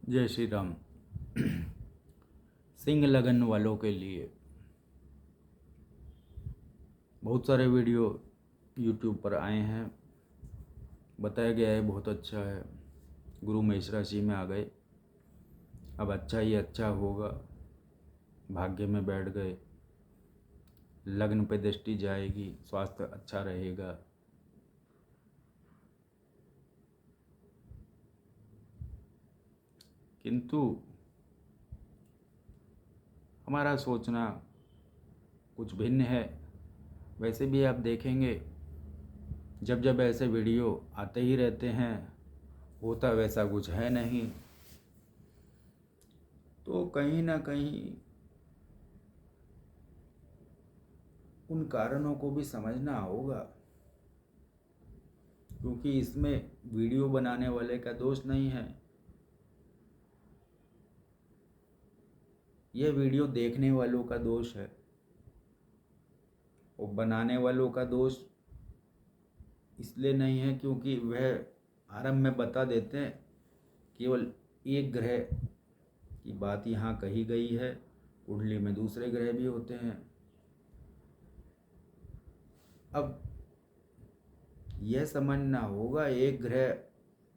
जय श्री राम। सिंह लगन वालों के लिए बहुत सारे वीडियो यूट्यूब पर आए हैं। बताया गया है बहुत अच्छा है। गुरु मेष राशि में आ गए, अब अच्छा ही अच्छा होगा। भाग्य में बैठ गए, लग्न पे दृष्टि जाएगी, स्वास्थ्य अच्छा रहेगा। किंतु हमारा सोचना कुछ भिन्न है। वैसे भी आप देखेंगे, जब जब ऐसे वीडियो आते ही रहते हैं, होता वैसा कुछ है नहीं। तो कहीं ना कहीं उन कारणों को भी समझना होगा, क्योंकि इसमें वीडियो बनाने वाले का दोष नहीं है। यह वीडियो देखने वालों का दोष है, और बनाने वालों का दोष इसलिए नहीं है क्योंकि वह आरंभ में बता देते हैं केवल एक ग्रह की बात यहाँ कही गई है, कुंडली में दूसरे ग्रह भी होते हैं। अब यह समझना होगा, एक ग्रह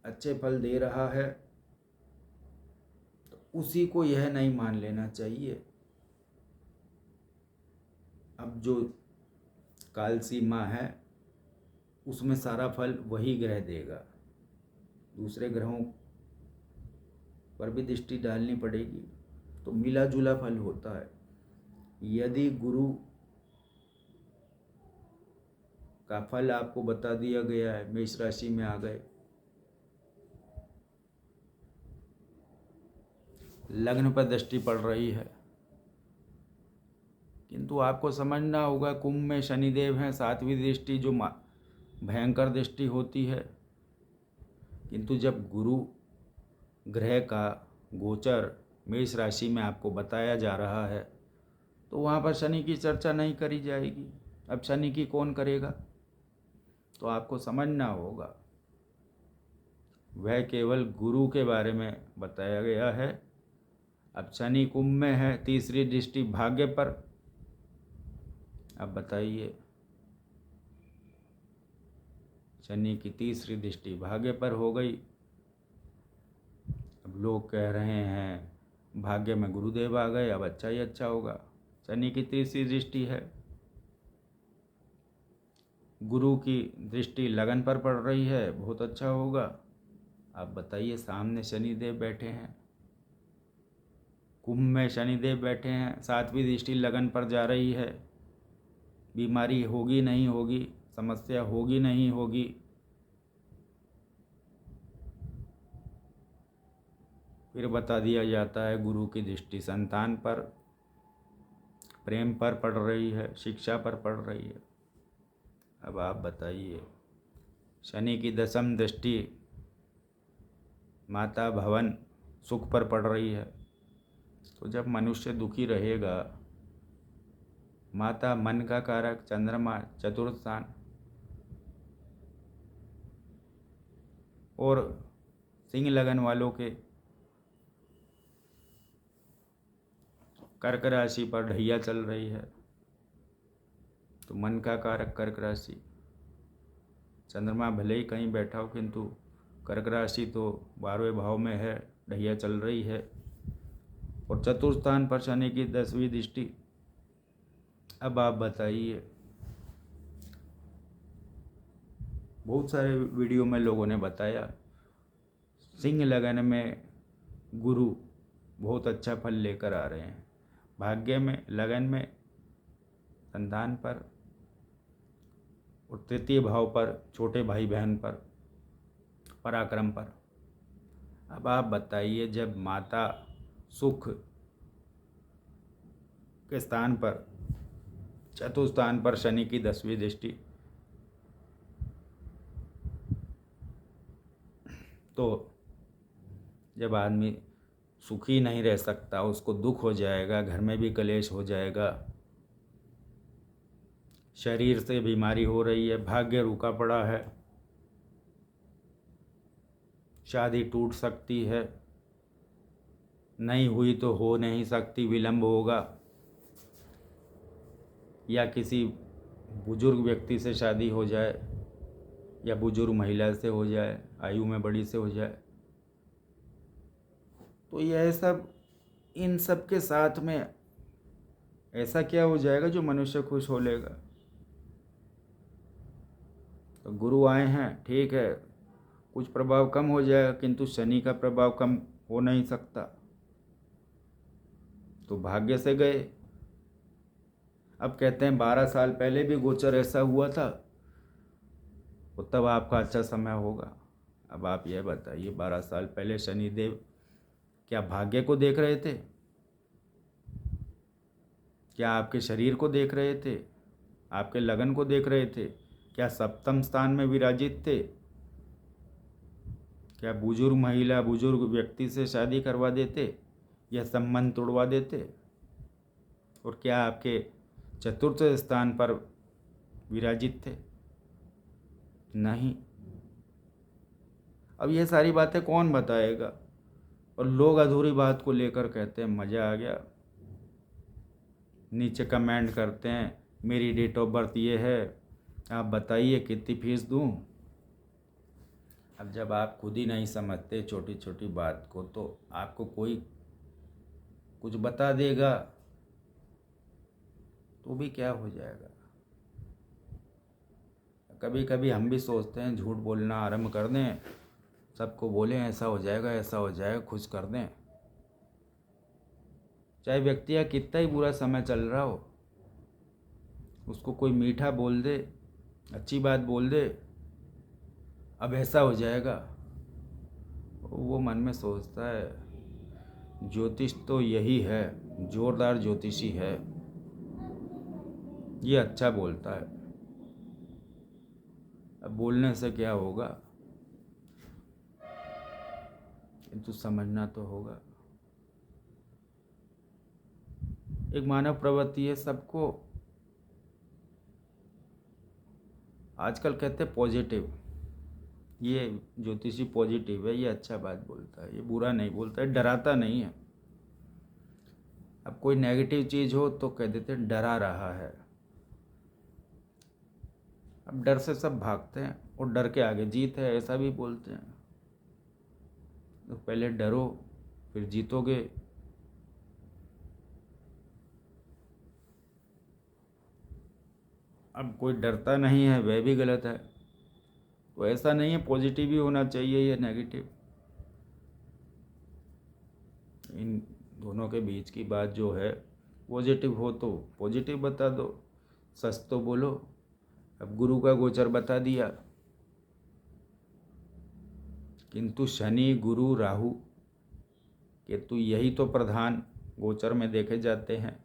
अच्छे फल दे रहा है तो उसी को यह नहीं मान लेना चाहिए। अब जो काल सीमा है उसमें सारा फल वही ग्रह देगा, दूसरे ग्रहों पर भी दृष्टि डालनी पड़ेगी, तो मिला जुला फल होता है। यदि गुरु का फल आपको बता दिया गया है, मेष राशि में आ गए, लग्न पर दृष्टि पड़ रही है, किंतु आपको समझना होगा कुंभ में शनिदेव हैं, सातवीं दृष्टि जो भयंकर दृष्टि होती है। किंतु जब गुरु ग्रह का गोचर मेष राशि में आपको बताया जा रहा है, तो वहाँ पर शनि की चर्चा नहीं करी जाएगी। अब शनि की कौन करेगा? तो आपको समझना होगा, वह केवल गुरु के बारे में बताया गया है। अब शनि कुंभ में है, तीसरी दृष्टि भाग्य पर। अब बताइए, शनि की तीसरी दृष्टि भाग्य पर हो गई। अब लोग कह रहे हैं भाग्य में गुरुदेव आ गए, अब अच्छा ही अच्छा होगा। शनि की तीसरी दृष्टि है, गुरु की दृष्टि लगन पर पड़ रही है, बहुत अच्छा होगा। अब बताइए, सामने शनिदेव बैठे हैं, कुंभ में शनिदेव बैठे हैं, सातवीं दृष्टि लगन पर जा रही है। बीमारी होगी नहीं होगी, समस्या होगी नहीं होगी, फिर बता दिया जाता है गुरु की दृष्टि संतान पर, प्रेम पर पड़ रही है, शिक्षा पर पड़ रही है। अब आप बताइए, शनि की दशम दृष्टि माता भवन सुख पर पड़ रही है, तो जब मनुष्य दुखी रहेगा, माता मन का कारक, चंद्रमा चतुर्थ स्थान, और सिंह लगन वालों के कर्क राशि पर ढैया चल रही है, तो मन का कारक कर्क राशि, चंद्रमा भले ही कहीं बैठा हो किंतु कर्क राशि तो 12वें भाव में है, ढैया चल रही है। और चतुर्थ स्थान पर शनि की 10वीं दृष्टि। अब आप बताइए, बहुत सारे वीडियो में लोगों ने बताया सिंह लगन में गुरु बहुत अच्छा फल लेकर आ रहे हैं, भाग्य में, लगन में, संतान पर, और तृतीय भाव पर, छोटे भाई बहन पर, पराक्रम पर। अब आप बताइए, जब माता सुख के स्थान पर, चतुर्थ स्थान पर शनि की 10वीं दृष्टि, तो जब आदमी सुखी नहीं रह सकता, उसको दुख हो जाएगा, घर में भी कलेश हो जाएगा, शरीर से बीमारी हो रही है, भाग्य रुका पड़ा है, शादी टूट सकती है, नहीं हुई तो हो नहीं सकती, विलंब होगा, या किसी बुजुर्ग व्यक्ति से शादी हो जाए या बुजुर्ग महिला से हो जाए, आयु में बड़ी से हो जाए। तो यह सब, इन सब के साथ में ऐसा क्या हो जाएगा जो मनुष्य खुश हो लेगा। तो गुरु आए हैं, ठीक है, कुछ प्रभाव कम हो जाएगा, किंतु शनि का प्रभाव कम हो नहीं सकता, तो भाग्य से गए। अब कहते हैं 12 साल पहले भी गोचर ऐसा हुआ था, तो तब आपका अच्छा समय होगा। अब आप यह बताइए, 12 साल पहले शनिदेव क्या भाग्य को देख रहे थे? क्या आपके शरीर को देख रहे थे? आपके लगन को देख रहे थे? क्या सप्तम स्थान में विराजित थे? क्या बुजुर्ग महिला बुजुर्ग व्यक्ति से शादी करवा देते या संबंध तोड़वा देते? और क्या आपके चतुर्थ स्थान पर विराजित थे? नहीं। अब ये सारी बातें कौन बताएगा? और लोग अधूरी बात को लेकर कहते हैं मज़ा आ गया, नीचे कमेंट करते हैं मेरी डेट ऑफ बर्थ ये है, आप बताइए कितनी फीस दूं। अब जब आप खुद ही नहीं समझते छोटी छोटी बात को, तो आपको कोई कुछ बता देगा तो भी क्या हो जाएगा। कभी कभी हम भी सोचते हैं झूठ बोलना आरंभ कर दें, सबको बोलें ऐसा हो जाएगा ऐसा हो जाएगा, खुश कर दें। चाहे व्यक्ति का कितना ही बुरा समय चल रहा हो, उसको कोई मीठा बोल दे, अच्छी बात बोल दे, अब ऐसा हो जाएगा, वो मन में सोचता है ज्योतिष तो यही है, जोरदार ज्योतिषी है, ये अच्छा बोलता है। अब बोलने से क्या होगा, किंतु समझना तो होगा। एक मानव प्रवृत्ति है, सबको आजकल कहते हैं पॉजिटिव, ये ज्योतिषी पॉजिटिव है, ये अच्छा बात बोलता है, ये बुरा नहीं बोलता है, डराता नहीं है। अब कोई नेगेटिव चीज़ हो तो कह देते हैं डरा रहा है। अब डर से सब भागते हैं और डर के आगे जीत है, ऐसा भी बोलते हैं। तो पहले डरो फिर जीतोगे। अब कोई डरता नहीं है वह भी गलत है। तो ऐसा नहीं है पॉजिटिव ही होना चाहिए या नेगेटिव, इन दोनों के बीच की बात जो है, पॉजिटिव हो तो पॉजिटिव बता दो, सच तो बोलो। अब गुरु का गोचर बता दिया, किंतु शनि गुरु राहु केतु यही तो प्रधान गोचर में देखे जाते हैं।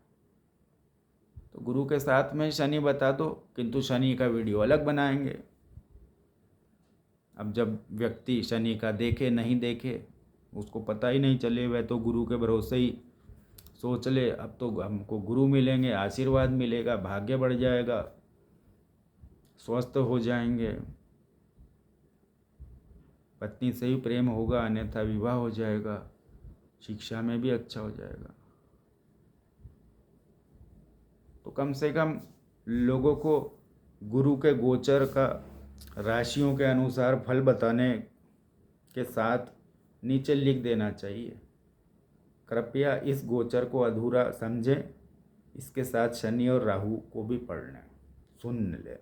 तो गुरु के साथ में शनि बता दो, किंतु शनि का वीडियो अलग बनाएंगे। अब जब व्यक्ति शनि का देखे नहीं देखे उसको पता ही नहीं चले, वह तो गुरु के भरोसे ही सोच ले अब तो हमको गुरु मिलेंगे, आशीर्वाद मिलेगा, भाग्य बढ़ जाएगा, स्वस्थ हो जाएंगे, पत्नी से ही प्रेम होगा, अन्यथा विवाह हो जाएगा, शिक्षा में भी अच्छा हो जाएगा। तो कम से कम लोगों को गुरु के गोचर का राशियों के अनुसार फल बताने के साथ नीचे लिख देना चाहिए, कृपया इस गोचर को अधूरा समझें, इसके साथ शनि और राहु को भी पढ़ लें, सुन लें।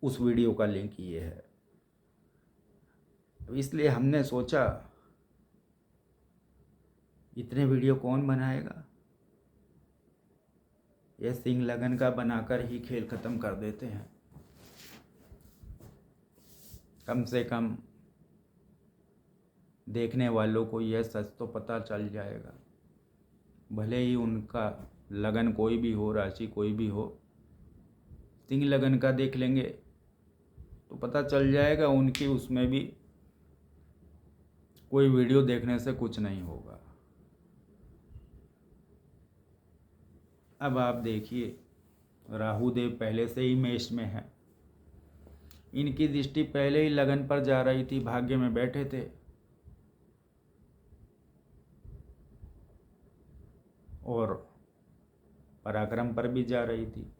उस वीडियो का लिंक ये है। इसलिए हमने सोचा इतने वीडियो कौन बनाएगा, यह सिंह लगन का बनाकर ही खेल खत्म कर देते हैं। कम से कम देखने वालों को यह सच तो पता चल जाएगा, भले ही उनका लगन कोई भी हो, राशि कोई भी हो। सिंह लगन का देख लेंगे तो पता चल जाएगा, उनकी उसमें भी कोई वीडियो देखने से कुछ नहीं होगा। अब आप देखिए, राहु देव पहले से ही मेष में है, इनकी दृष्टि पहले ही लगन पर जा रही थी, भाग्य में बैठे थे। और पराक्रम पर भी जा रही थी,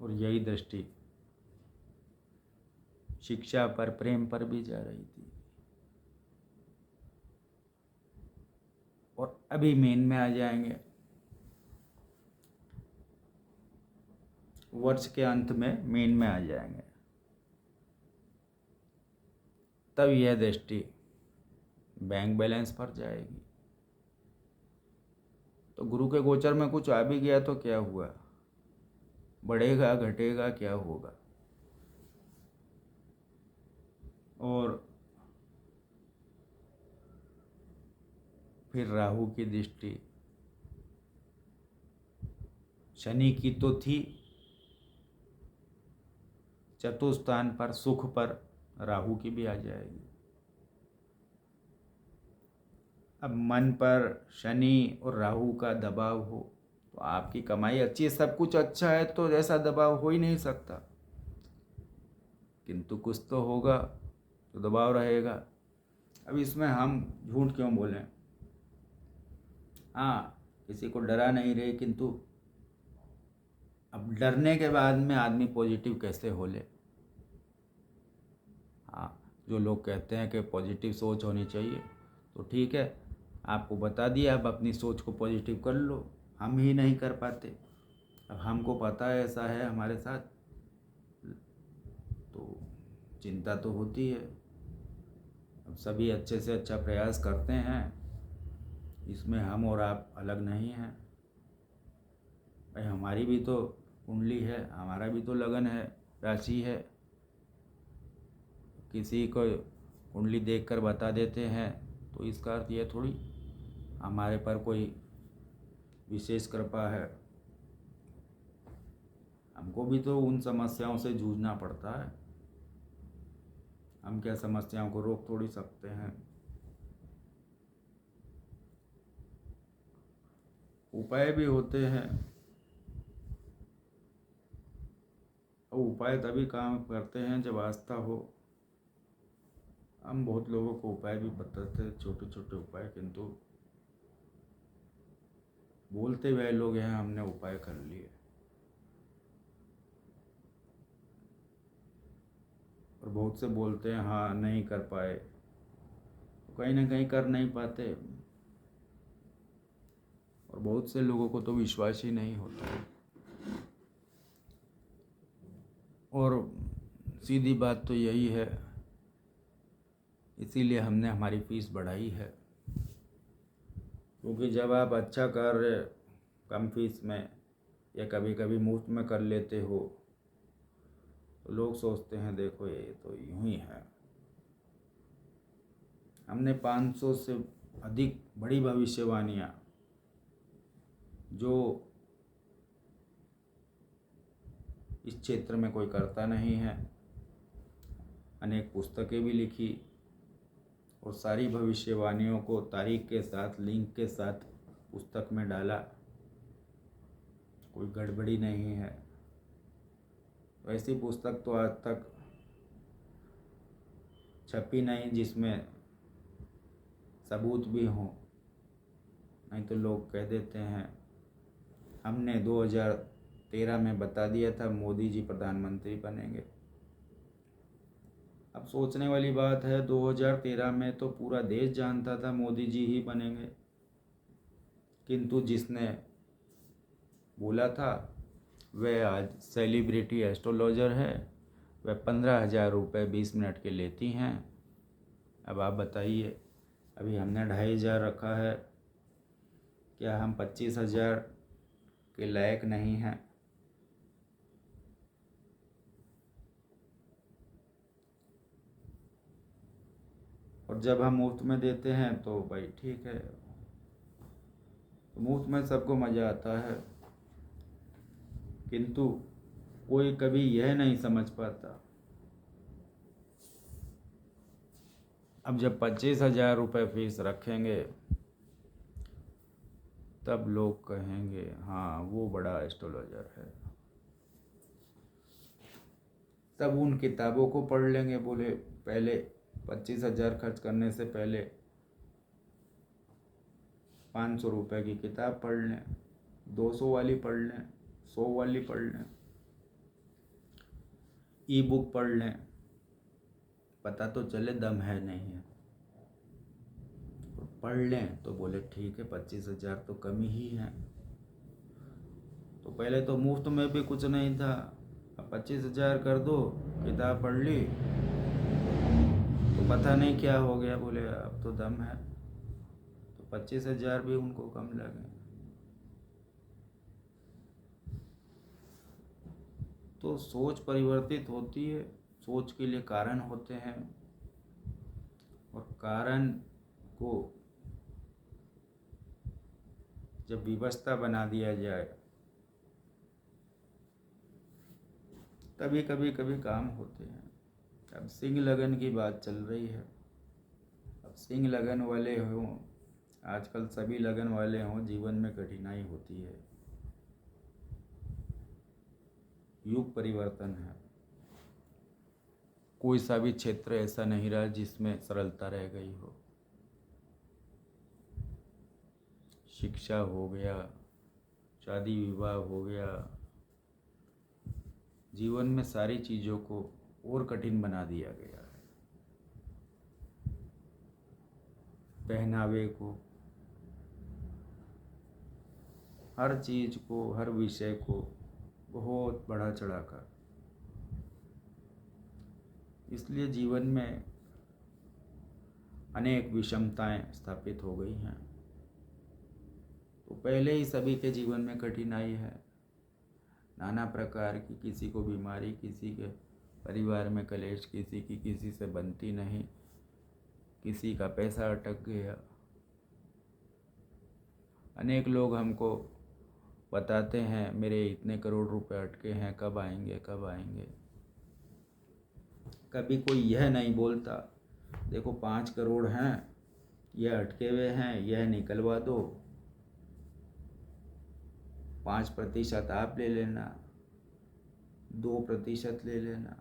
और यही दृष्टि शिक्षा पर, प्रेम पर भी जा रही थी। और अभी मेन में आ जाएंगे। वर्ष के अंत में मेन में आ जाएंगे, तब यह दृष्टि बैंक बैलेंस पर जाएगी। तो गुरु के गोचर में कुछ आ भी गया तो क्या हुआ, बढ़ेगा घटेगा क्या होगा। और फिर राहु की दृष्टि शनि की तो थी, चतुर्थ स्थान पर सुख पर राहु की भी आ जाएगी। अब मन पर शनि और राहु का दबाव हो तो आपकी कमाई अच्छी है, सब कुछ अच्छा है, तो ऐसा दबाव हो ही नहीं सकता। किंतु कुछ तो होगा तो दबाव रहेगा। अब इसमें हम झूठ क्यों बोलें। हाँ, किसी को डरा नहीं रहे, किंतु अब डरने के बाद में आदमी पॉजिटिव कैसे हो ले। हाँ, जो लोग कहते हैं कि पॉजिटिव सोच होनी चाहिए, तो ठीक है, आपको बता दिया, अब अपनी सोच को पॉजिटिव कर लो। हम ही नहीं कर पाते। अब हमको पता है ऐसा है हमारे साथ, तो चिंता तो होती है। अब सभी अच्छे से अच्छा प्रयास करते हैं, इसमें हम और आप अलग नहीं हैं। भाई हमारी भी तो कुंडली है, हमारा भी तो लगन है, राशि है। किसी को कुंडली देखकर बता देते हैं तो इसका अर्थ ये थोड़ी हमारे पर कोई विशेष कृपा है। हमको भी तो उन समस्याओं से जूझना पड़ता है। हम क्या समस्याओं को रोक थोड़ी सकते हैं। उपाय भी होते हैं, और उपाय तभी काम करते हैं जब आस्था हो। हम बहुत लोगों को उपाय भी बताते हैं, छोटे छोटे उपाय, किंतु बोलते हुए लोग हैं हमने उपाय कर लिए, और बहुत से बोलते हैं हाँ नहीं कर पाए, तो कहीं ना कहीं कर नहीं पाते। और बहुत से लोगों को तो विश्वास ही नहीं होता। और सीधी बात तो यही है, इसीलिए हमने हमारी फीस बढ़ाई है। क्योंकि जब आप अच्छा कार्य कम फीस में या कभी कभी मुफ्त में कर लेते हो, तो लोग सोचते हैं देखो ये तो यूं ही है। हमने 500 से अधिक बड़ी भविष्यवाणियाँ जो इस क्षेत्र में कोई करता नहीं है, अनेक पुस्तकें भी लिखी, और सारी भविष्यवाणियों को तारीख के साथ, लिंक के साथ पुस्तक में डाला। कोई गड़बड़ी नहीं है। तो ऐसी पुस्तक तो आज तक छपी नहीं जिसमें सबूत भी हों। नहीं तो लोग कह देते हैं हमने 2013 में बता दिया था मोदी जी प्रधानमंत्री बनेंगे। अब सोचने वाली बात है, 2013 में तो पूरा देश जानता था मोदी जी ही बनेंगे, किंतु जिसने बोला था वह आज सेलिब्रिटी एस्ट्रोलॉजर है। वह 15,000 रुपये 20 मिनट के लेती हैं। अब आप बताइए, अभी हमने 2,500 रखा है, क्या हम 25,000 के लायक नहीं हैं? और जब हम मुफ्त में देते हैं तो भाई ठीक है, तो मुफ्त में सबको मज़ा आता है, किंतु कोई कभी यह नहीं समझ पाता। अब जब 25,000 रुपये फीस रखेंगे तब लोग कहेंगे हाँ वो बड़ा एस्ट्रोलॉजर है। तब उन किताबों को पढ़ लेंगे। बोले पहले 25,000 खर्च करने से पहले 500 रुपये की किताब पढ़ लें, 200 वाली पढ़ लें, 100 वाली पढ़ लें, ई बुक पढ़ लें, पता तो चले दम है नहीं है। पढ़ लें तो बोले ठीक है 25,000 तो कमी ही है। तो पहले तो मुफ्त में भी कुछ नहीं था, अब 25,000 कर दो, किताब पढ़ ली तो पता नहीं क्या हो गया, बोले अब तो दम है। तो 25,000 भी उनको कम लगे। तो सोच परिवर्तित होती है, सोच के लिए कारण होते हैं, और कारण को जब व्यवस्था बना दिया जाए तभी कभी काम होते हैं। अब सिंह लगन की बात चल रही है। अब सिंह लगन वाले हों, आजकल सभी लगन वाले हों, जीवन में कठिनाई होती है। युग परिवर्तन है, कोई सा भी क्षेत्र ऐसा नहीं रहा जिसमें सरलता रह गई हो। शिक्षा हो गया, शादी विवाह हो गया, जीवन में सारी चीज़ों को और कठिन बना दिया गया है। पहनावे को, हर चीज़ को, हर विषय को बहुत बढ़ा चढ़ाकर, इसलिए जीवन में अनेक विषमताएं स्थापित हो गई हैं। तो पहले ही सभी के जीवन में कठिनाई है, नाना प्रकार की, किसी को बीमारी, किसी के परिवार में कलेश, किसी की किसी से बनती नहीं, किसी का पैसा अटक गया। अनेक लोग हमको बताते हैं मेरे इतने करोड़ रुपए अटके हैं, कब आएंगे कब आएंगे। कभी कोई यह नहीं बोलता देखो 5 करोड़ हैं, यह अटके हुए हैं, यह निकलवा दो, 5% आप ले लेना, 2% ले लेना।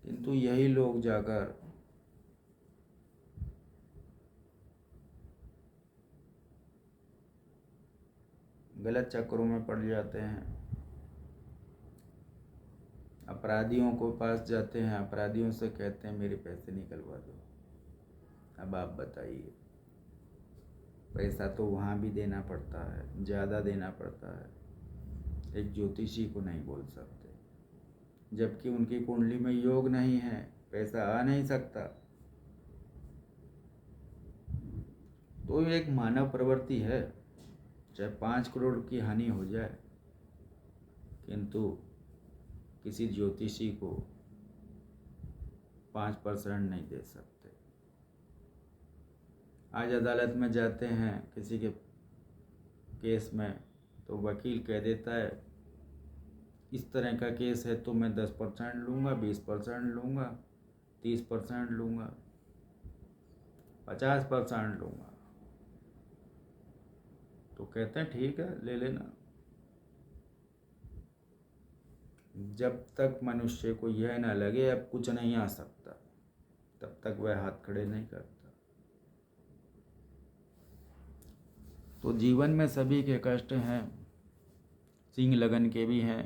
किंतु यही लोग जाकर गलत चक्करों में पड़ जाते हैं, अपराधियों को पास जाते हैं, अपराधियों से कहते हैं मेरे पैसे निकलवा दो। अब आप बताइए, पैसा तो वहाँ भी देना पड़ता है, ज़्यादा देना पड़ता है। एक ज्योतिषी को नहीं बोल सकते, जबकि उनकी कुंडली में योग नहीं है, पैसा आ नहीं सकता। तो ये एक मानव प्रवृत्ति है, चाहे 5 करोड़ की हानि हो जाए, किंतु किसी ज्योतिषी को 5% नहीं दे सकते। आज अदालत में जाते हैं किसी के केस में, तो वकील कह देता है इस तरह का केस है तो मैं 10% लूँगा, 20% लूँगा, 30% लूँगा, 50% लूँगा। तो कहते हैं ठीक है ले लेना। जब तक मनुष्य को यह न लगे अब कुछ नहीं आ सकता, तब तक वह हाथ खड़े नहीं करता। तो जीवन में सभी के कष्ट हैं, सिंह लगन के भी हैं,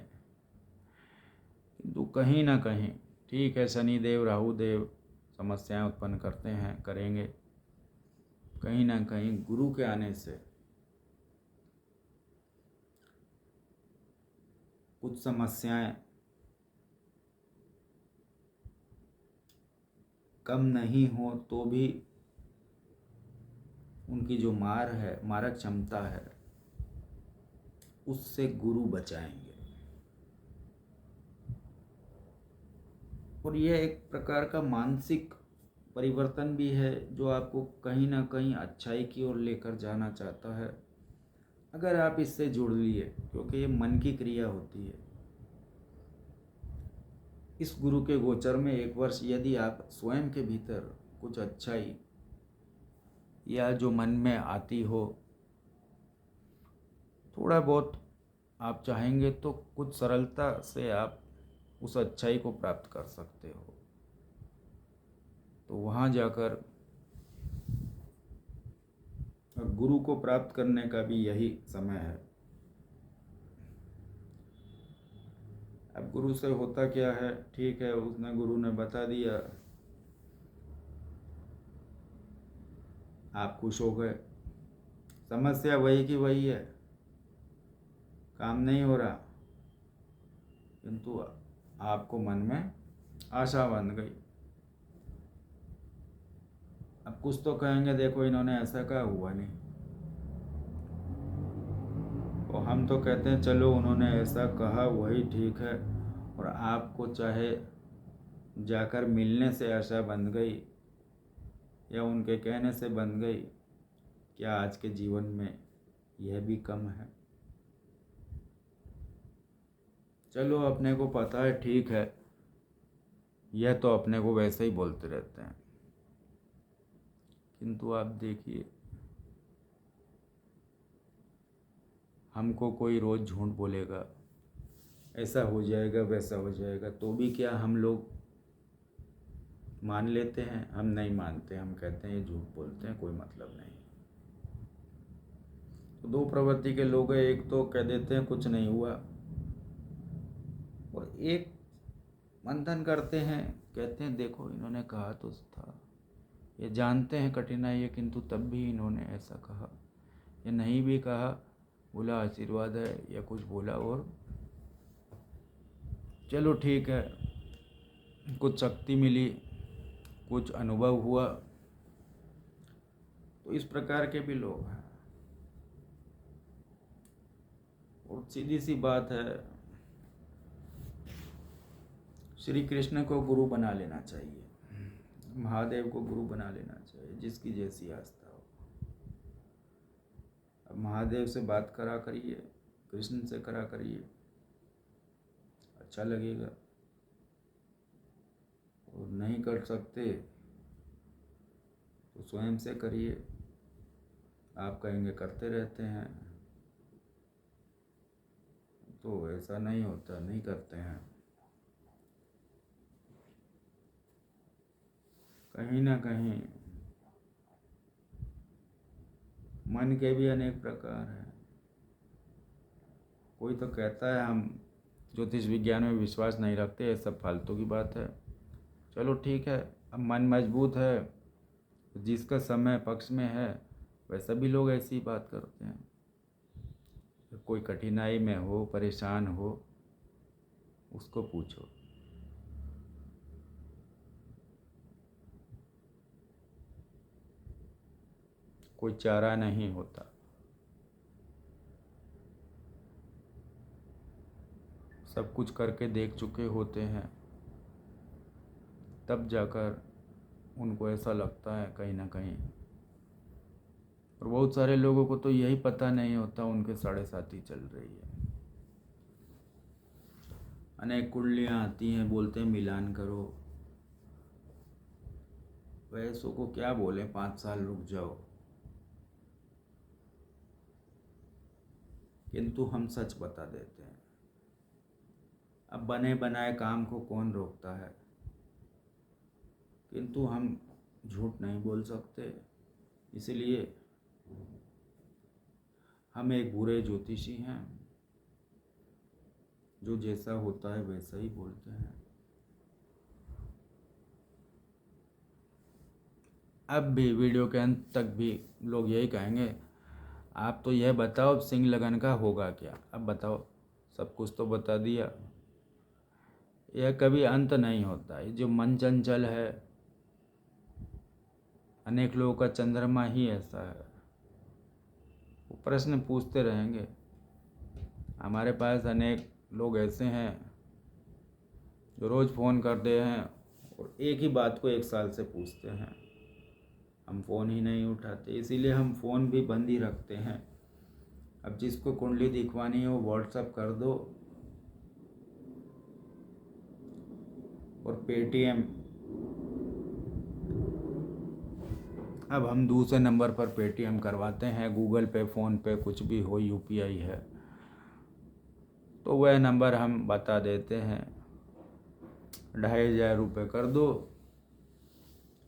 किंतु कहीं ना कहीं ठीक है, शनिदेव राहु देव समस्याएं उत्पन्न करते हैं, करेंगे। कहीं ना कहीं गुरु के आने से कुछ समस्याएं कम नहीं हो तो भी उनकी जो मारक क्षमता है, उससे गुरु बचाएंगे। और यह एक प्रकार का मानसिक परिवर्तन भी है जो आपको कहीं ना कहीं अच्छाई की ओर लेकर जाना चाहता है, अगर आप इससे जुड़ लिए, क्योंकि ये मन की क्रिया होती है। इस गुरु के गोचर में 1 वर्ष यदि आप स्वयं के भीतर कुछ अच्छाई या जो मन में आती हो, थोड़ा बहुत आप चाहेंगे तो कुछ सरलता से आप उस अच्छाई को प्राप्त कर सकते हो। तो वहाँ जाकर और गुरु को प्राप्त करने का भी यही समय है। अब गुरु से होता क्या है, ठीक है, उसने गुरु ने बता दिया, आप खुश हो गए। समस्या वही की वही है, काम नहीं हो रहा, किंतु आपको मन में आशा बन गई। अब कुछ तो कहेंगे, देखो इन्होंने ऐसा कहा, हुआ नहीं। तो हम तो कहते हैं चलो उन्होंने ऐसा कहा वही ठीक है, और आपको चाहे जाकर मिलने से आशा बन गई या उनके कहने से बन गई, क्या आज के जीवन में यह भी कम है? चलो अपने को पता है, ठीक है, यह तो अपने को वैसे ही बोलते रहते हैं, किंतु आप देखिए, हमको कोई रोज़ झूठ बोलेगा, ऐसा हो जाएगा वैसा हो जाएगा, तो भी क्या हम लोग मान लेते हैं? हम नहीं मानते, हम कहते हैं ये झूठ बोलते हैं, कोई मतलब नहीं। तो दो प्रवृत्ति के लोग हैं, एक तो कह देते हैं कुछ नहीं हुआ, और एक मंथन करते हैं, कहते हैं देखो इन्होंने कहा तो था, ये जानते हैं कठिनाई है, किंतु तब भी इन्होंने ऐसा कहा, ये नहीं भी कहा, बोला आशीर्वाद है या कुछ बोला, और चलो ठीक है, कुछ शक्ति मिली, कुछ अनुभव हुआ। तो इस प्रकार के भी लोग हैं। और सीधी सी बात है, श्री कृष्ण को गुरु बना लेना चाहिए, महादेव को गुरु बना लेना चाहिए, जिसकी जैसी आस्था हो। अब महादेव से बात करा करिए, कृष्ण से करा करिए, अच्छा लगेगा। और नहीं कर सकते तो स्वयं से करिए। आप कहेंगे करते रहते हैं, तो ऐसा नहीं होता, नहीं करते हैं। कहीं ना कहीं मन के भी अनेक प्रकार हैं। कोई तो कहता है हम ज्योतिष विज्ञान में विश्वास नहीं रखते, ये सब फालतू की बात है। चलो ठीक है, अब मन मजबूत है, जिसका समय पक्ष में है, वह सभी लोग ऐसी बात करते हैं। कोई कठिनाई में हो, परेशान हो, उसको पूछो। कोई चारा नहीं होता। सब कुछ करके देख चुके होते हैं, तब जाकर उनको ऐसा लगता है कहीं ना कहीं। और बहुत सारे लोगों को तो यही पता नहीं होता उनके 7.5 चल रही है। अनेक कुंडलियाँ आती हैं, बोलते हैं मिलान करो। वैसों को क्या बोले, 5 साल रुक जाओ। किंतु हम सच बता देते हैं। अब बने बनाए काम को कौन रोकता है, किंतु हम झूठ नहीं बोल सकते, इसलिए हम एक बुरे ज्योतिषी हैं, जो जैसा होता है वैसा ही बोलते हैं। अब भी वीडियो के अंत तक भी लोग यही कहेंगे, आप तो यह बताओ सिंह लगन का होगा क्या। अब बताओ, सब कुछ तो बता दिया। यह कभी अंत नहीं होता। ये जो मन चंचल है, अनेक लोगों का चंद्रमा ही ऐसा है, वो प्रश्न पूछते रहेंगे। हमारे पास अनेक लोग ऐसे हैं जो रोज़ फ़ोन करते हैं और एक ही बात को 1 साल से पूछते हैं। हम फ़ोन ही नहीं उठाते, इसीलिए हम फ़ोन भी बंद ही रखते हैं। अब जिसको कुंडली दिखवानी हो व्हाट्सएप कर दो, और पेटीएम, अब हम दूसरे नंबर पर पेटीएम करवाते हैं, गूगल पे, फ़ोन पे, कुछ भी हो, यूपीआई है, तो वह नंबर हम बता देते हैं, 2,500 रुपये कर दो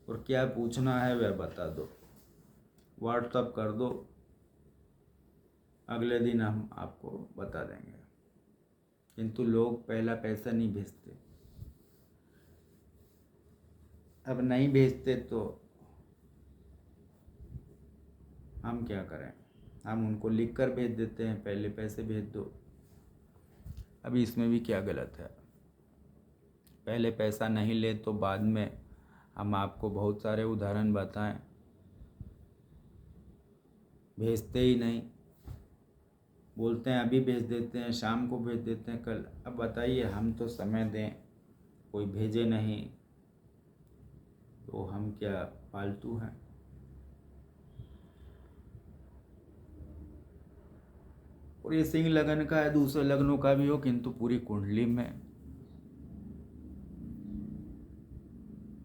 और क्या पूछना है वह बता दो। व्हाट्सअप कर दो, अगले दिन हम आपको बता देंगे। किंतु लोग पहला पैसा नहीं भेजते। अब नहीं भेजते तो हम क्या करें? हम उनको लिख कर भेज देते हैं, पहले पैसे भेज दो। अभी इसमें भी क्या गलत है? पहले पैसा नहीं ले तो बाद में हम आपको बहुत सारे उदाहरण बताएं, भेजते ही नहीं, बोलते हैं अभी भेज देते हैं, शाम को भेज देते हैं, कल। अब बताइए, हम तो समय दें, कोई भेजे नहीं तो हम क्या फालतू हैं? और ये सिंह लगन का है, दूसरे लग्नों का भी हो, किंतु पूरी कुंडली में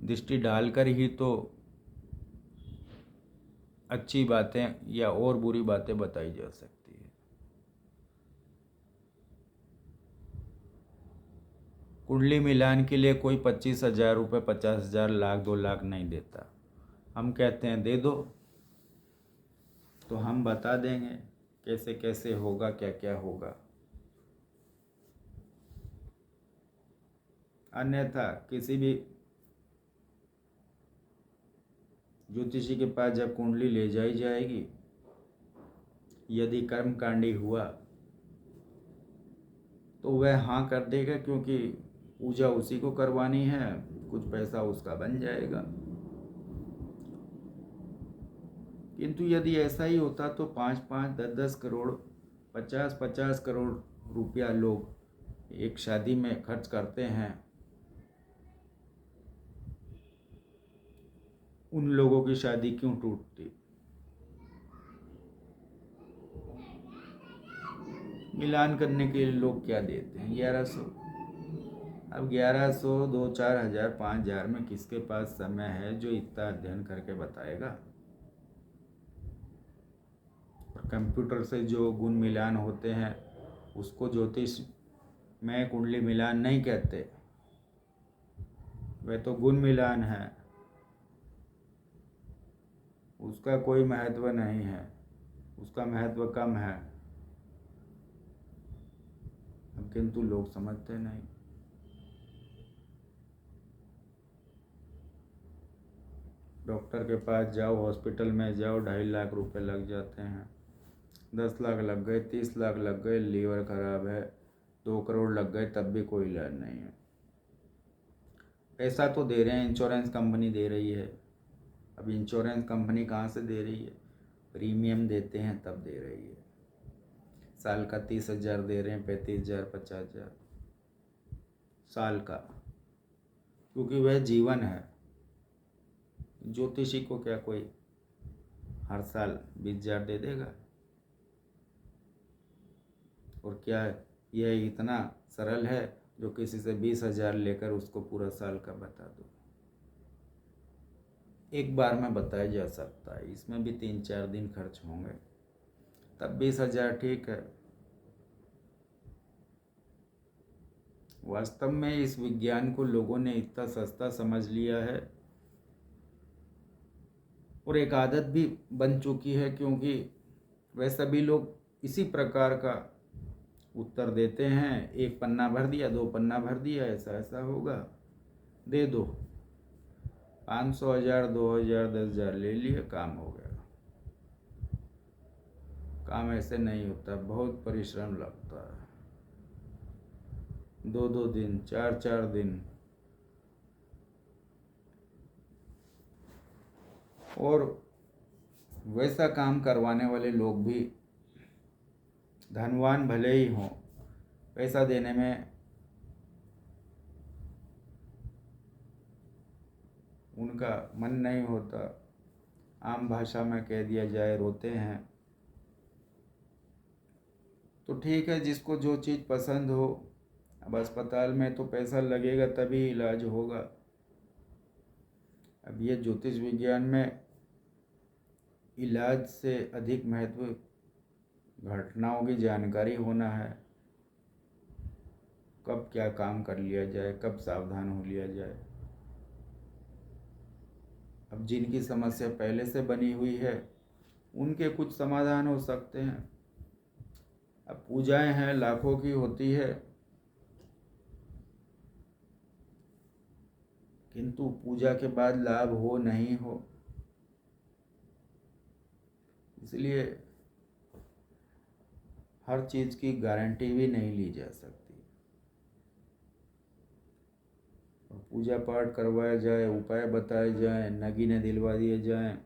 दृष्टि डालकर ही तो अच्छी बातें या और बुरी बातें बताई जा सकती है। कुंडली मिलान के लिए कोई 25,000 रुपये, 50,000, लाख, 2 लाख नहीं देता। हम कहते हैं दे दो, तो हम बता देंगे कैसे कैसे होगा, क्या क्या होगा। अन्यथा किसी भी ज्योतिषी के पास जब कुंडली ले जाई जाएगी, यदि कर्मकांडी हुआ तो वह हाँ कर देगा, क्योंकि पूजा उसी को करवानी है, कुछ पैसा उसका बन जाएगा। किंतु यदि ऐसा ही होता तो 5-5, 10-10 करोड़, 50-50 करोड़ रुपया लोग एक शादी में खर्च करते हैं, उन लोगों की शादी क्यों टूटती? मिलान करने के लिए लोग क्या देते हैं? 1100। अब 1100, 2-4 हज़ार, 5,000 में किसके पास समय है जो इतना अध्ययन करके बताएगा? और कंप्यूटर से जो गुण मिलान होते हैं उसको ज्योतिष में कुंडली मिलान नहीं कहते, वह तो गुण मिलान है, उसका कोई महत्व नहीं है, उसका महत्व कम है। अब किंतु लोग समझते नहीं। डॉक्टर के पास जाओ, हॉस्पिटल में जाओ, 2.5 लाख रुपए लग जाते हैं, 10 लाख लग गए, 30 लाख लग गए, लीवर खराब है, 2 करोड़ लग गए, तब भी कोई इलाज नहीं है। पैसा तो दे रहे हैं, इंश्योरेंस कंपनी दे रही है। अब इंश्योरेंस कंपनी कहाँ से दे रही है? प्रीमियम देते हैं तब दे रही है। साल का 30,000 दे रहे हैं, 35,000, 50,000 साल का, क्योंकि वह जीवन है। ज्योतिषी को क्या कोई हर साल 20,000 दे देगा? और क्या यह इतना सरल है जो किसी से 20,000 लेकर उसको पूरा साल का बता दो? एक बार में बताया जा सकता है, इसमें भी 3-4 दिन खर्च होंगे, तब 20,000 ठीक है। वास्तव में इस विज्ञान को लोगों ने इतना सस्ता समझ लिया है और एक आदत भी बन चुकी है, क्योंकि वह सभी लोग इसी प्रकार का उत्तर देते हैं। 1 पन्ना भर दिया, 2 पन्ना भर दिया, ऐसा ऐसा होगा, दे दो। 500, 1,000, 2,000, 10,000 ले लिए, काम हो गया। काम ऐसे नहीं होता, बहुत परिश्रम लगता है। 2-2 दिन, 4-4 दिन, और वैसा काम करवाने वाले लोग भी धनवान भले ही हों, पैसा देने में उनका मन नहीं होता। आम भाषा में कह दिया जाए, रोते हैं। तो ठीक है, जिसको जो चीज़ पसंद हो। अब अस्पताल में तो पैसा लगेगा तभी इलाज होगा। अब ये ज्योतिष विज्ञान में इलाज से अधिक महत्व घटनाओं की जानकारी होना है। कब क्या काम कर लिया जाए, कब सावधान हो लिया जाए। अब जिनकी समस्या पहले से बनी हुई है उनके कुछ समाधान हो सकते हैं। अब पूजाएं हैं, लाखों की होती है, किंतु पूजा के बाद लाभ हो नहीं हो, इसलिए हर चीज़ की गारंटी भी नहीं ली जा सकती। पूजा पाठ करवाया जाए, उपाय बताए जाए, नगीने दिलवा दिए जाएं,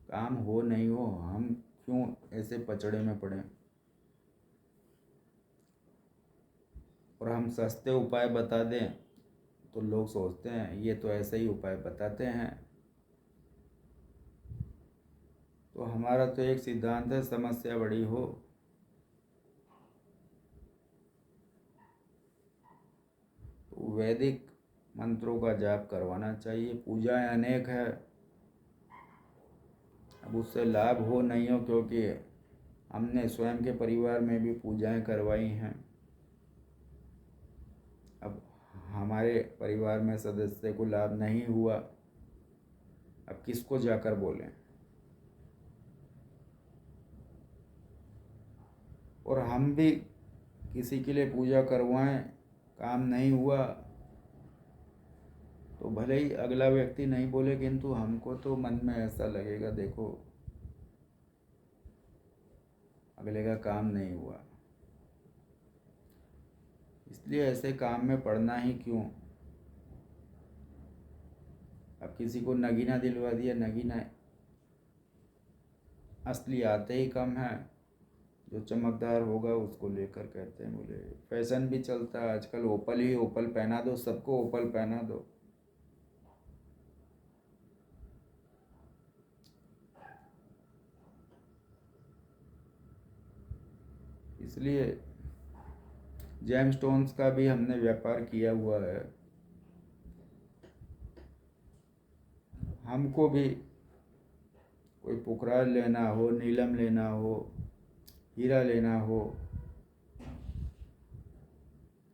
काम हो नहीं हो, हम क्यों ऐसे पचड़े में पड़े। और हम सस्ते उपाय बता दें तो लोग सोचते हैं ये तो ऐसे ही उपाय बताते हैं। तो हमारा तो एक सिद्धांत है, समस्या बड़ी हो तो वैदिक मंत्रों का जाप करवाना चाहिए। पूजाएं अनेक है, अब उससे लाभ हो नहीं हो, क्योंकि हमने स्वयं के परिवार में भी पूजाएं करवाई हैं। अब हमारे परिवार में सदस्य को लाभ नहीं हुआ, अब किसको जाकर बोलें। और हम भी किसी के लिए पूजा करवाएं, काम नहीं हुआ तो भले ही अगला व्यक्ति नहीं बोले, किंतु हमको तो मन में ऐसा लगेगा, देखो अगले का काम नहीं हुआ, इसलिए ऐसे काम में पड़ना ही क्यों। अब किसी को नगीना दिलवा दिया, नगीना असली आते ही कम है, जो चमकदार होगा उसको लेकर कहते हैं, बोले फैशन भी चलता है आजकल, ओपल ही ओपल पहना दो, सबको ओपल पहना दो। इसलिए जेम स्टोन्स का भी हमने व्यापार किया हुआ है। हमको भी कोई पुखराज लेना हो, नीलम लेना हो, हीरा लेना हो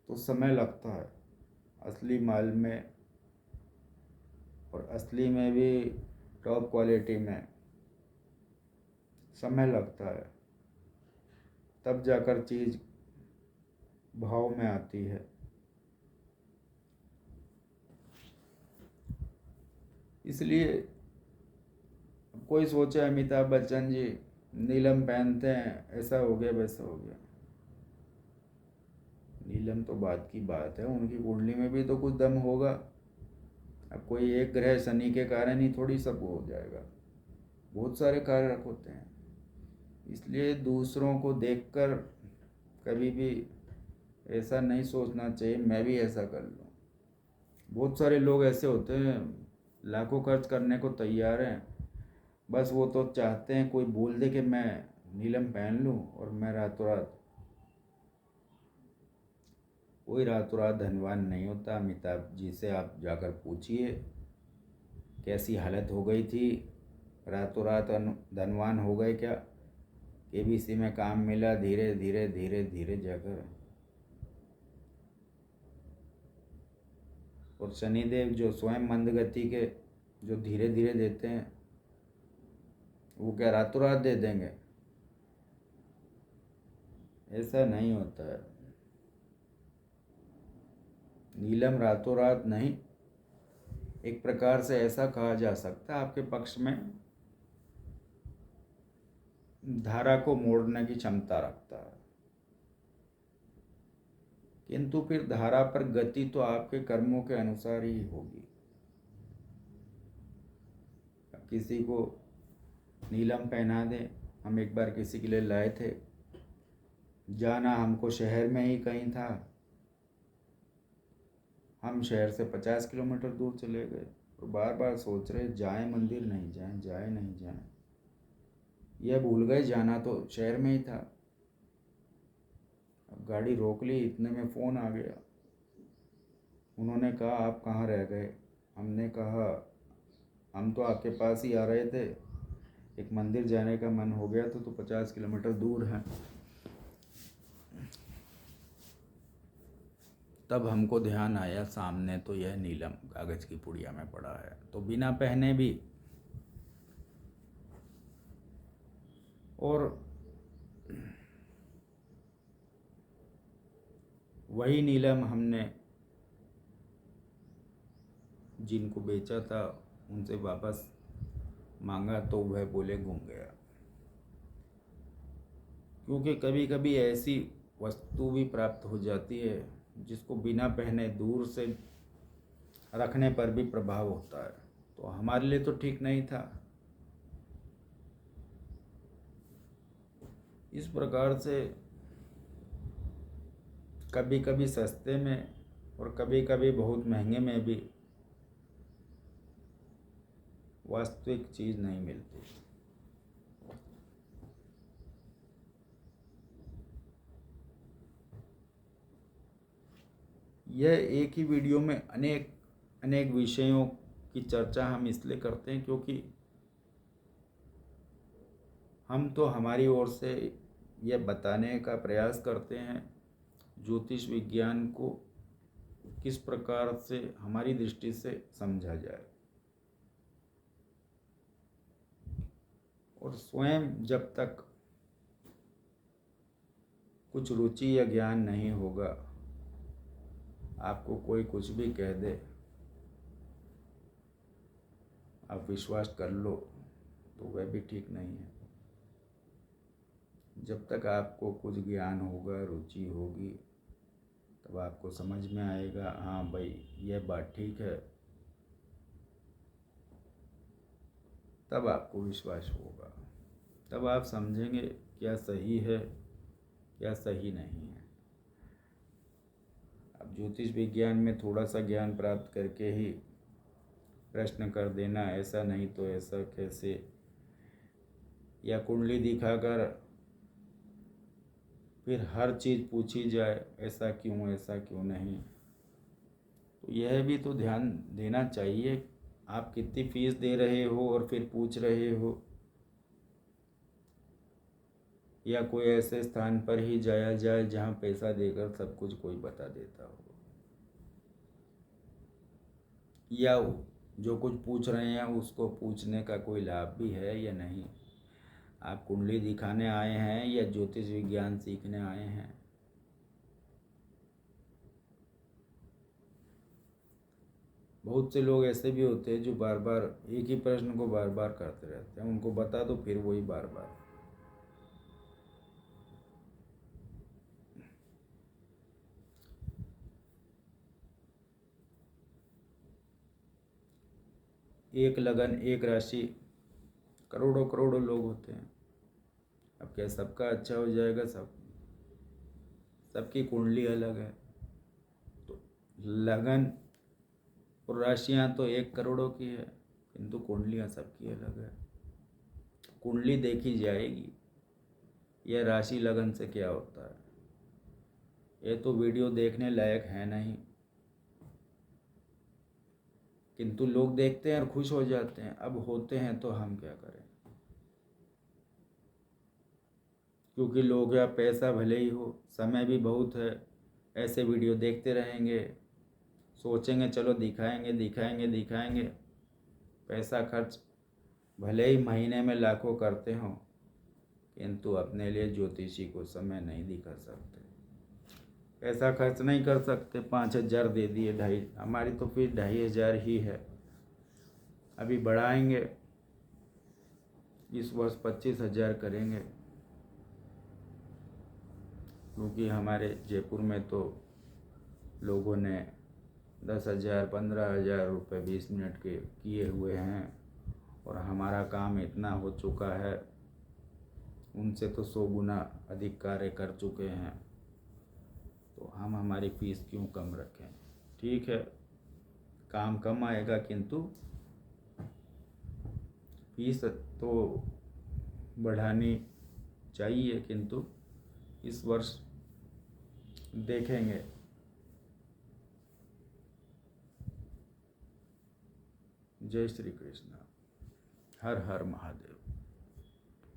तो समय लगता है असली माल में, और असली में भी टॉप क्वालिटी में समय लगता है, तब जाकर चीज़ भाव में आती है। इसलिए कोई सोचे अमिताभ बच्चन जी नीलम पहनते हैं, ऐसा हो गया वैसा हो गया। नीलम तो बात की बात है, उनकी कुंडली में भी तो कुछ दम होगा। अब कोई एक ग्रह शनि के कारण ही थोड़ी सब हो जाएगा, बहुत सारे कारक होते हैं। इसलिए दूसरों को देखकर कभी भी ऐसा नहीं सोचना चाहिए मैं भी ऐसा कर लूँ। बहुत सारे लोग ऐसे होते हैं, लाखों खर्च करने को तैयार हैं, बस वो तो चाहते हैं कोई बोल दे कि मैं नीलम पहन लूँ और मैं रातों रात। कोई रातों रात धनवान नहीं होता। अमिताभ जी से आप जाकर पूछिए कैसी हालत हो गई थी, रातों रात धनवान हो गए क्या। केबीसी में काम मिला, धीरे धीरे धीरे धीरे जाकर। और शनिदेव जो स्वयं मंद गति के, जो धीरे धीरे देते हैं, वो क्या रातों रात दे देंगे? ऐसा नहीं होता है। नीलम रातों रात नहीं, एक प्रकार से ऐसा कहा जा सकता है आपके पक्ष में धारा को मोड़ने की क्षमता रखता है, किंतु फिर धारा पर गति तो आपके कर्मों के अनुसार ही होगी। किसी को नीलम पहना दे, हम एक बार किसी के लिए लाए थे, जाना हमको शहर में ही कहीं था, हम शहर से 50 किलोमीटर दूर चले गए और बार बार सोच रहे जाएं मंदिर नहीं जाएं, जाएं नहीं जाएं। यह भूल गए जाना तो शहर में ही था। अब गाड़ी रोक ली, इतने में फ़ोन आ गया। उन्होंने कहा आप कहाँ रह गए? हमने कहा हम तो आपके पास ही आ रहे थे, एक मंदिर जाने का मन हो गया तो 50 किलोमीटर दूर है। तब हमको ध्यान आया सामने तो यह नीलम कागज़ की पुड़िया में पड़ा है, तो बिना पहने भी और वही नीलम हमने जिनको बेचा था उनसे वापस मांगा तो वह बोले गुम गया। क्योंकि कभी कभी ऐसी वस्तु भी प्राप्त हो जाती है जिसको बिना पहने दूर से रखने पर भी प्रभाव होता है, तो हमारे लिए तो ठीक नहीं था। इस प्रकार से कभी कभी सस्ते में और कभी कभी बहुत महंगे में भी वास्तविक चीज़ नहीं मिलती। यह एक ही वीडियो में अनेक अनेक विषयों की चर्चा हम इसलिए करते हैं क्योंकि हम तो हमारी ओर से यह बताने का प्रयास करते हैं ज्योतिष विज्ञान को किस प्रकार से हमारी दृष्टि से समझा जाए। और स्वयं जब तक कुछ रुचि या ज्ञान नहीं होगा, आपको कोई कुछ भी कह दे आप विश्वास कर लो, तो वह भी ठीक नहीं है। जब तक आपको कुछ ज्ञान होगा, रुचि होगी, तब आपको समझ में आएगा हाँ भाई यह बात ठीक है, तब आपको विश्वास होगा, तब आप समझेंगे क्या सही है क्या सही नहीं है। अब ज्योतिष विज्ञान में थोड़ा सा ज्ञान प्राप्त करके ही प्रश्न कर देना, ऐसा नहीं तो ऐसा कैसे, या कुंडली दिखाकर फिर हर चीज़ पूछी जाए ऐसा क्यों नहीं, तो यह भी तो ध्यान देना चाहिए। आप कितनी फीस दे रहे हो और फिर पूछ रहे हो, या कोई ऐसे स्थान पर ही जाया जाए जहाँ पैसा देकर सब कुछ कोई बता देता हो, या जो कुछ पूछ रहे हैं उसको पूछने का कोई लाभ भी है या नहीं। आप कुंडली दिखाने आए हैं या ज्योतिष विज्ञान सीखने आए हैं। बहुत से लोग ऐसे भी होते हैं जो बार बार एक ही प्रश्न को बार बार करते रहते हैं, उनको बता दो फिर वही बार बार। एक लगन एक राशि, करोड़ों करोड़ों लोग होते हैं। अब क्या सबका अच्छा हो जाएगा? सबकी कुंडली अलग है। तो लगन और राशियां तो 1 करोड़ की है, किंतु कुंडलियां सबकी अलग है। कुंडली देखी जाएगी, यह राशि लगन से क्या होता है, ये तो वीडियो देखने लायक है नहीं, किंतु लोग देखते हैं और खुश हो जाते हैं। अब होते हैं तो हम क्या करें, क्योंकि लोग या पैसा भले ही हो, समय भी बहुत है, ऐसे वीडियो देखते रहेंगे, सोचेंगे चलो दिखाएंगे, पैसा खर्च भले ही महीने में लाखों करते हों, किंतु अपने लिए ज्योतिषी को समय नहीं दिखा सकते, पैसा खर्च नहीं कर सकते। 5,000 दे दिए, ढाई, हमारी तो फिर 2,500 ही है। अभी बढ़ाएंगे, इस वर्ष 25,000 करेंगे, क्योंकि हमारे जयपुर में तो लोगों ने 10,000 15,000 रुपये 20 मिनट के किए हुए हैं, और हमारा काम इतना हो चुका है, उनसे तो 100 गुना अधिक कार्य कर चुके हैं, तो हम हमारी फीस क्यों कम रखें। ठीक है, काम कम आएगा किंतु फीस तो बढ़ानी चाहिए, किंतु इस वर्ष देखेंगे। जय श्री कृष्ण। हर हर महादेव।